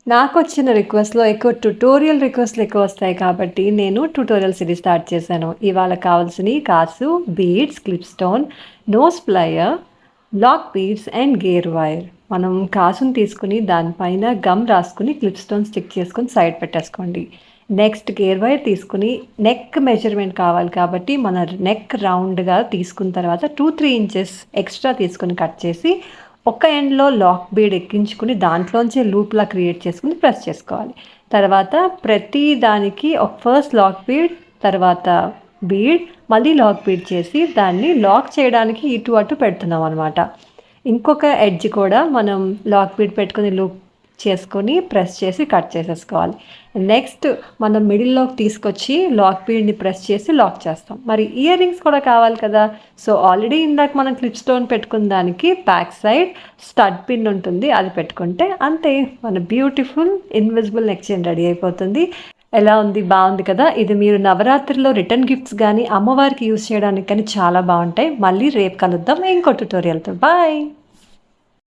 నాకొచ్చిన రిక్వెస్ట్‌లో ఎక్కువ ట్యుటోరియల్ రిక్వెస్ట్‌లు ఎక్కువొస్తాయి కాబట్టి, నేను ట్యుటోరియల్ సిరీస్ స్టార్ట్ చేశాను. ఇవాళ కావాల్సినయి కాసు, beads, clip stone, nose plier, black beads and gear wire. మనం కాసుని తీసుకొని దానిపైన గమ్ రాసుకొని, క్లిప్ స్టోన్ స్టిక్ చేసుకొని సైడ్ పెట్టేసుకోండి. నెక్స్ట్ గేర్ వైర్ తీసుకొని నెక్ మెజర్‌మెంట్ కావాలి కాబట్టి, మన నెక్ రౌండ్‌గా తీసుకున్న తర్వాత 2, 3 ఇంచెస్ ఎక్స్‌ట్రా తీసుకొని కట్ చేసి ఒక ఎండ్‌లో లాక్ బీడ్ ఎక్కించుకొని దాంట్లోంచే లూప్‌లా క్రియేట్ చేసుకొని ప్రెస్ చేసుకోవాలి. తర్వాత ప్రతి దానికి ఫస్ట్ లాక్ బీడ్, తర్వాత బీడ్, మళ్ళీ లాక్ బీడ్ చేసి దాన్ని లాక్ చేయడానికి ఇటు అటు పెడుతున్నామనమాట. ఇంకొక ఎడ్జ్ కూడా మనం లాక్ బీడ్ పెట్టుకొని లూప్ చేసుకొని ప్రెస్ చేసి కట్ చేసేసుకోవాలి. నెక్స్ట్ మనం మిడిల్‌లోకి తీసుకొచ్చి లాక్ బీడ్‌ని ప్రెస్ చేసి లాక్ చేస్తాం. మరి ఇయర్ రింగ్స్ కూడా కావాలి కదా! సో, ఆల్రెడీ ఇందాక మనం క్లిప్ స్టోన్ పెట్టుకున్న దానికి బ్యాక్ సైడ్ స్టడ్ పిన్ ఉంటుంది. అది పెట్టుకుంటే అంతే, మన beautiful invisible neck chain ready అయిపోతుంది. ఎలా ఉంది? బావుంది కదా! ఇది మీరు నవరాత్రిలో రిటర్న్ గిఫ్ట్స్ గానీ, అమ్మవారికి యూజ్ చేయడానికి కానీ చాలా బావుంటాయి. మళ్ళీ రేపు కలుద్దాం ఇంకో ట్యుటోరియల్‌తో. బాయ్.